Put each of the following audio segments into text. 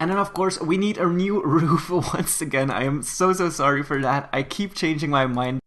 And then of course we need a new roof once again. I am so sorry for that. I keep changing my mind.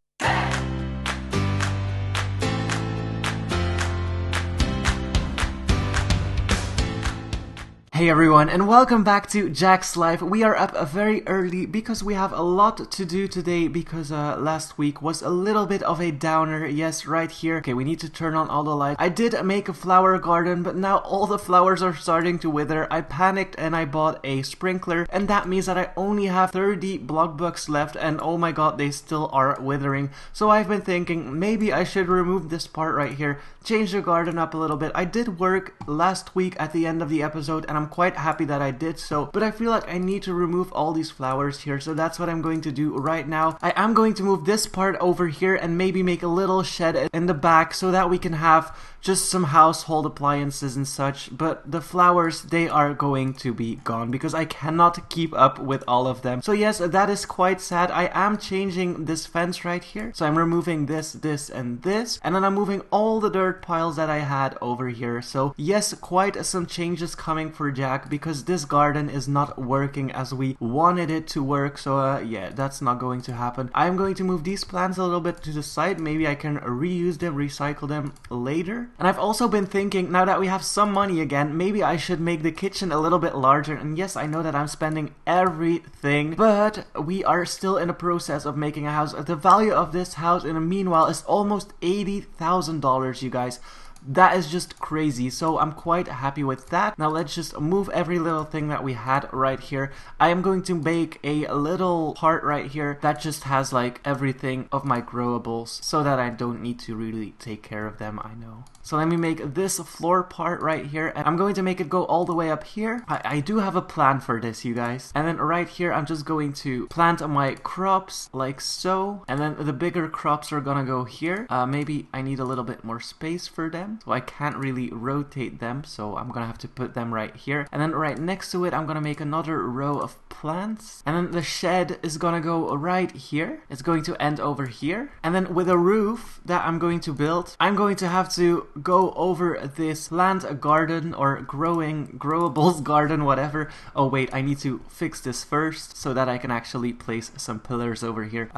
Hey everyone, and welcome back to Jack's Life. We are up very early because we have a lot to do today because last week was a little bit of a downer. Yes, right here. Okay, we need to turn on all the lights. I did make a flower garden, but now all the flowers are starting to wither. I panicked and I bought a sprinkler, and that means that I only have 30 block bucks left, and oh my god, they still are withering. So I've been thinking maybe I should remove this part right here, change the garden up a little bit. I did work last week at the end of the episode, and I'm quite happy that I did so, but I feel like I need to remove all these flowers here, so that's what I'm going to do right now. I am going to move this part over here and maybe make a little shed in the back so that we can have just some household appliances and such, but the flowers, they are going to be gone because I cannot keep up with all of them. So yes, that is quite sad. I am changing this fence right here, so I'm removing this, and this, and then I'm moving all the dirt piles that I had over here. So yes, quite some changes coming for Jack because this garden is not working as we wanted it to work. So yeah, that's not going to happen. I'm going to move these plants a little bit to the side. Maybe I can reuse them, recycle them later. And I've also been thinking, now that we have some money again, maybe I should make the kitchen a little bit larger. And yes, I know that I'm spending everything, but we are still in the process of making a house. The value of this house in the meanwhile is almost $80,000, you guys. That is just crazy, so I'm quite happy with that. Now let's just move every little thing that we had right here. I am going to make a little part right here that just has like everything of my growables so that I don't need to really take care of them, I know. So let me make this floor part right here, and I'm going to make it go all the way up here. I do have a plan for this, you guys. And then right here, I'm just going to plant my crops like so, and then the bigger crops are gonna go here. Maybe I need a little bit more space for them, so I can't really rotate them, so I'm gonna have to put them right here. And then right next to it, I'm gonna make another row of plants, and then the shed is gonna go right here. It's going to end over here, and then with a roof that I'm going to build, I'm going to have to go over this plant garden or growables garden, whatever. Oh wait, I need to fix this first so that I can actually place some pillars over here.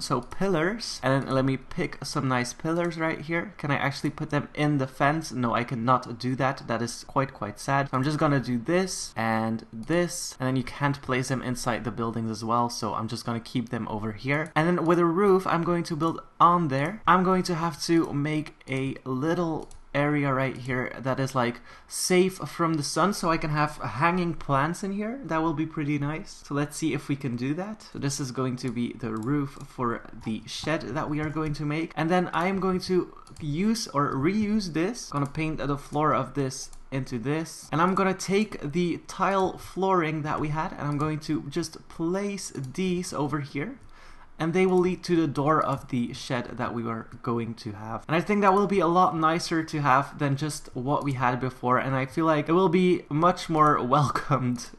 So pillars, and then let me pick some nice pillars right here. Can I actually put them in the fence? No, I cannot do that. That is quite sad. So I'm just gonna do this, and then you can't place them inside the buildings as well, so I'm just gonna keep them over here. And then with a roof, I'm going to build on there. I'm going to have to make a little area right here that is like safe from the sun, so I can have hanging plants in here. That will be pretty nice. So let's see if we can do that. So this is going to be the roof for the shed that we are going to make, and then I am going to use or reuse this. I'm gonna paint the floor of this into this, and I'm gonna take the tile flooring that we had, and I'm going to just place these over here, and they will lead to the door of the shed that we were going to have. And I think that will be a lot nicer to have than just what we had before, and I feel like it will be much more welcomed,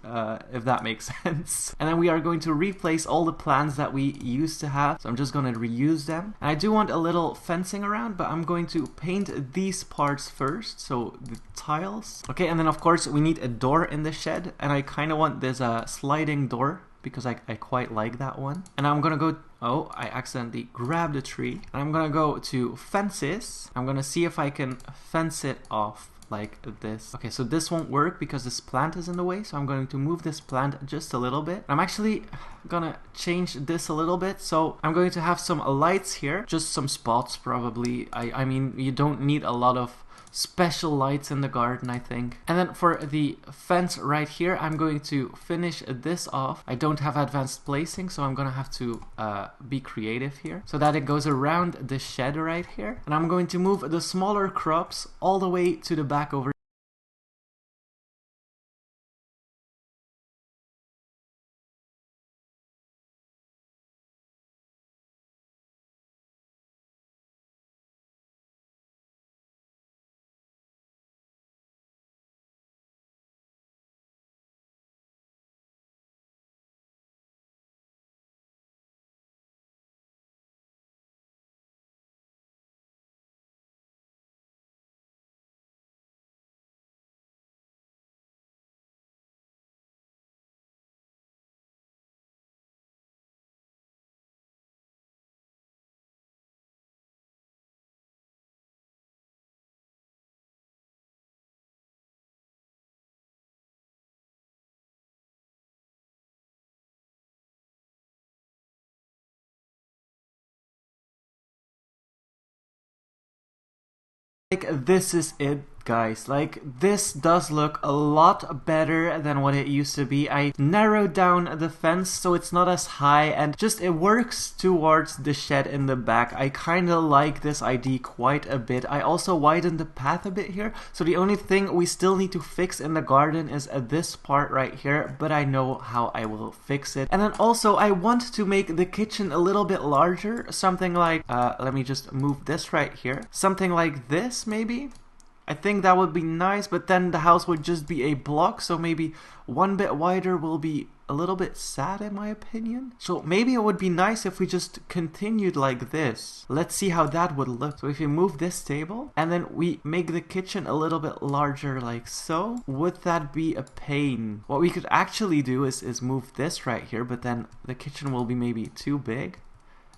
if that makes sense. And then we are going to replace all the plants that we used to have, so I'm just going to reuse them. And I do want a little fencing around, but I'm going to paint these parts first, so the tiles. Okay, and then of course we need a door in the shed, and I kind of want this sliding door, because I quite like that one. And I'm gonna go, oh, I accidentally grabbed a tree. And I'm gonna go to fences. I'm gonna see if I can fence it off like this. Okay, so this won't work because this plant is in the way, so I'm going to move this plant just a little bit. I'm actually gonna change this a little bit, so I'm going to have some lights here, just some spots probably. I mean, you don't need a lot of special lights in the garden, I think. And then for the fence right here, I'm going to finish this off. I don't have advanced placing, so I'm gonna have to be creative here so that it goes around the shed right here. And I'm going to move the smaller crops all the way to the back over Like, this is it, guys. Like, this does look a lot better than what it used to be. I narrowed down the fence so it's not as high, and just it works towards the shed in the back. I kind of like this idea quite a bit. I also widened the path a bit here, so the only thing we still need to fix in the garden is this part right here, but I know how I will fix it. And then also I want to make the kitchen a little bit larger, something like let me just move this right here, something like this maybe. I think that would be nice, but then the house would just be a block, so maybe one bit wider will be a little bit sad in my opinion. So maybe it would be nice if we just continued like this. Let's see how that would look. So if you move this table and then we make the kitchen a little bit larger like so, would that be a pain? What we could actually do is move this right here, but then the kitchen will be maybe too big.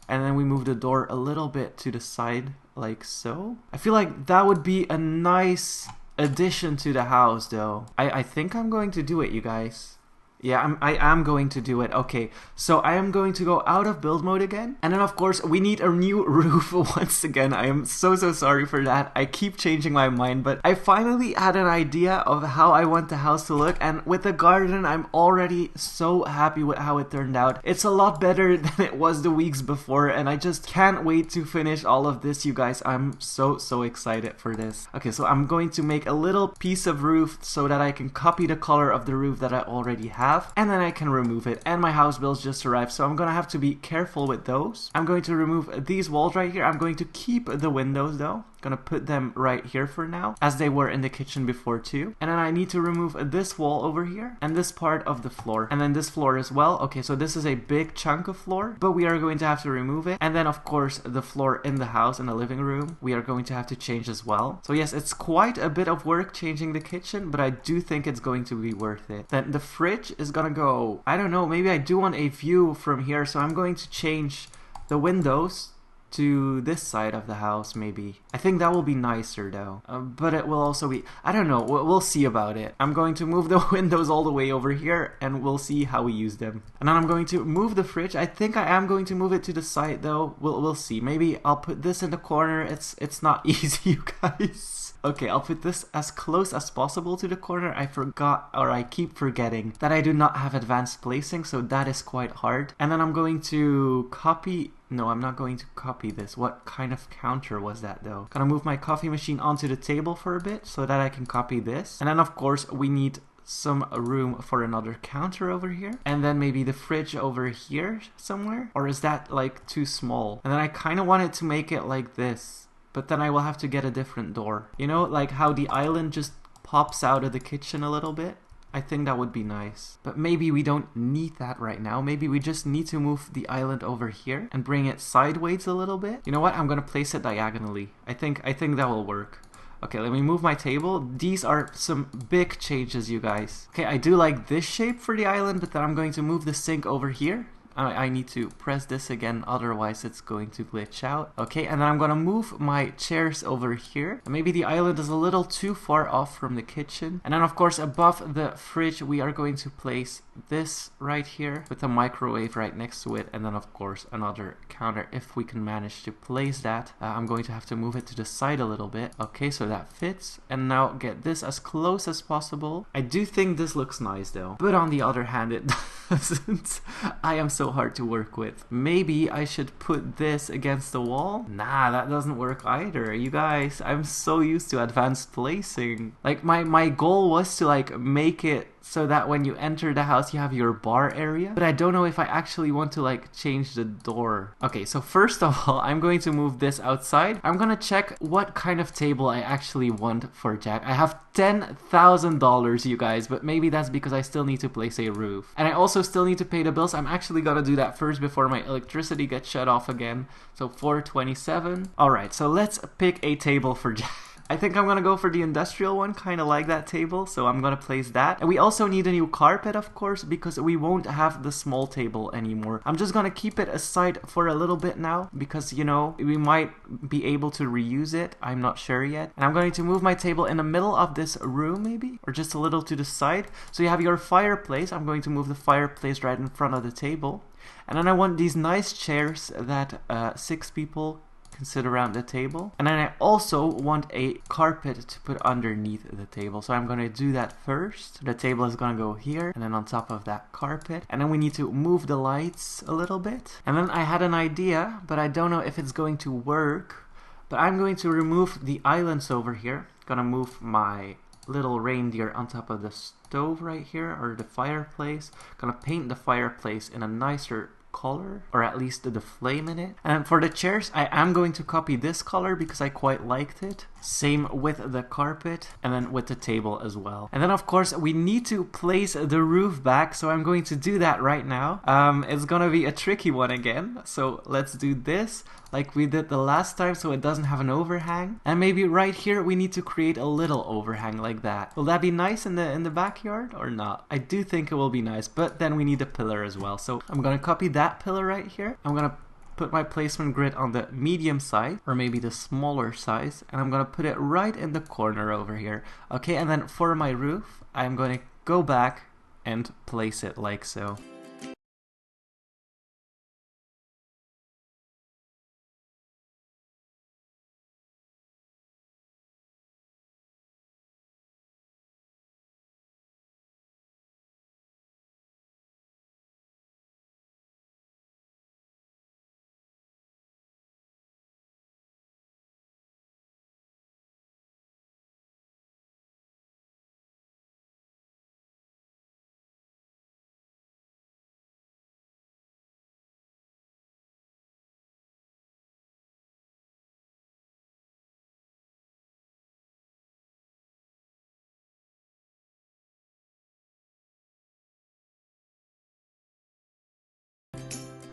And then we move the door a little bit to the side like so. I feel like that would be a nice addition to the house though. I think I'm going to do it, you guys. Yeah, I am going to do it. Okay, so I am going to go out of build mode again. And then of course we need a new roof once again. I am so sorry for that. I keep changing my mind, but I finally had an idea of how I want the house to look. And with the garden, I'm already so happy with how it turned out. It's a lot better than it was the weeks before, and I just can't wait to finish all of this, you guys. I'm so excited for this. Okay, so I'm going to make a little piece of roof so that I can copy the color of the roof that I already have. And then I can remove it, and my house bills just arrived, so I'm gonna have to be careful with those. I'm going to remove these walls right here. I'm going to keep the windows though. Gonna put them right here for now, as they were in the kitchen before too. And then I need to remove this wall over here and this part of the floor, and then this floor as well. Okay, so this is a big chunk of floor, but we are going to have to remove it. And then of course the floor in the house, in the living room, we are going to have to change as well. So yes, it's quite a bit of work changing the kitchen, but I do think it's going to be worth it. Then the fridge is gonna go, I don't know, maybe I do want a view from here, so I'm going to change the windows to this side of the house maybe. I think that will be nicer though, but it will also be, I don't know, we'll see about it. I'm going to move the windows all the way over here and we'll see how we use them. And then I'm going to move the fridge. I think I am going to move it to the side though. We'll see. Maybe I'll put this in the corner. It's not easy, you guys. Okay, I'll put this as close as possible to the corner. I forgot, or I keep forgetting, that I do not have advanced placing, so that is quite hard. And then I'm going to copy... No, I'm not going to copy this. What kind of counter was that though? Gonna move my coffee machine onto the table for a bit so that I can copy this. And then of course we need some room for another counter over here, and then maybe the fridge over here somewhere, or is that like too small? And then I kind of wanted to make it like this, but then I will have to get a different door. You know, like how the island just pops out of the kitchen a little bit? I think that would be nice. But maybe we don't need that right now. Maybe we just need to move the island over here and bring it sideways a little bit. You know what? I'm gonna place it diagonally. I think that will work. Okay, let me move my table. These are some big changes, you guys. Okay, I do like this shape for the island, but then I'm going to move the sink over here. I need to press this again, otherwise it's going to glitch out. Okay, and then I'm gonna move my chairs over here. And maybe the island is a little too far off from the kitchen. And then of course above the fridge we are going to place this right here with a microwave right next to it. And then of course another counter if we can manage to place that. I'm going to have to move it to the side a little bit. Okay, so that fits. And now get this as close as possible. I do think this looks nice though. But on the other hand it doesn't. I am so hard to work with. Maybe I should put this against the wall? Nah, that doesn't work either. You guys, I'm so used to advanced placing. Like my goal was to like make it so that when you enter the house you have your bar area, but I don't know if I actually want to like change the door. Okay, so first of all I'm going to move this outside. I'm gonna check what kind of table I actually want for Jack. I have $10,000, you guys, but maybe that's because I still need to place a roof, and I also still need to pay the bills. I'm actually gonna do that first before my electricity gets shut off again. So $427. Alright, so let's pick a table for Jack. I think I'm gonna go for the industrial one, kind of like that table, so I'm gonna place that. And we also need a new carpet, of course, because we won't have the small table anymore. I'm just gonna keep it aside for a little bit now, because, you know, we might be able to reuse it. I'm not sure yet. And I'm going to move my table in the middle of this room, maybe, or just a little to the side. So you have your fireplace. I'm going to move the fireplace right in front of the table. And then I want these nice chairs that 6 people can sit around the table. And then I also want a carpet to put underneath the table. So I'm going to do that first. The table is going to go here and then on top of that carpet. And then we need to move the lights a little bit. And then I had an idea, but I don't know if it's going to work. But I'm going to remove the islands over here. Gonna move my little reindeer on top of the stove right here, or the fireplace. Gonna paint the fireplace in a nicer color, or at least the flame in it. And for the chairs, I am going to copy this color because I quite liked it. Same with the carpet, and then with the table as well. And then of course we need to place the roof back, so I'm going to do that right now. It's gonna be a tricky one again, so let's do this like we did the last time so it doesn't have an overhang. And maybe right here we need to create a little overhang like that. Will that be nice in the backyard or not? I do think it will be nice, but then we need a pillar as well. So I'm gonna copy that pillar right here. I'm gonna put my placement grid on the medium side, or maybe the smaller size, and I'm gonna put it right in the corner over here. Okay, and then for my roof, I'm gonna go back and place it like so.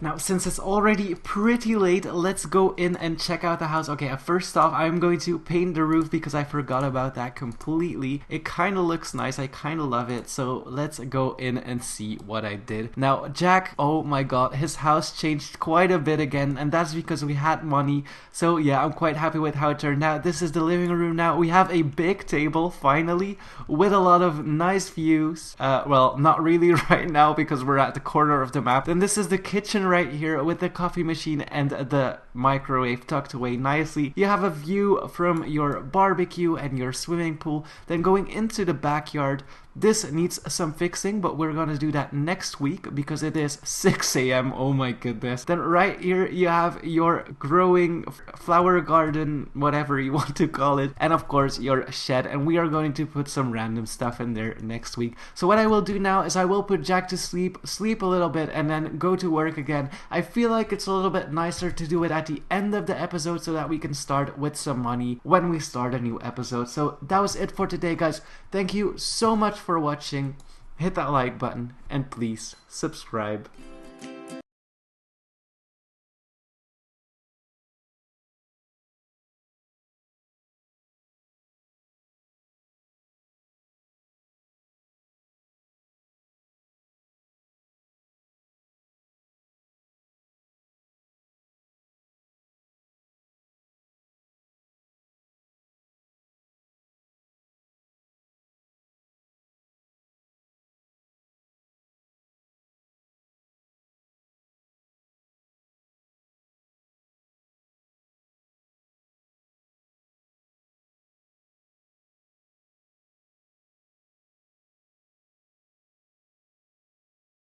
Now, since it's already pretty late, let's go in and check out the house. Okay, first off, I'm going to paint the roof because I forgot about that completely. It kind of looks nice. I kind of love it. So let's go in and see what I did. Now, Jack, oh my god, his house changed quite a bit again, and that's because we had money. So yeah, I'm quite happy with how it turned out. This is the living room now. We have a big table, finally, with a lot of nice views. Well, not really right now because we're at the corner of the map. Then this is the kitchen right here with the coffee machine and the microwave tucked away nicely. You have a view from your barbecue and your swimming pool. Then going into the backyard, this needs some fixing, but we're gonna do that next week because it is 6 a.m. Oh my goodness. Then right here you have your growing flower garden, whatever you want to call it, and of course your shed, and we are going to put some random stuff in there next week. So what I will do now is I will put Jack to sleep a little bit, and then go to work again. I feel like it's a little bit nicer to do it at the end of the episode so that we can start with some money when we start a new episode. So that was it for today, guys. Thank you so much for watching. Hit that like button and please subscribe.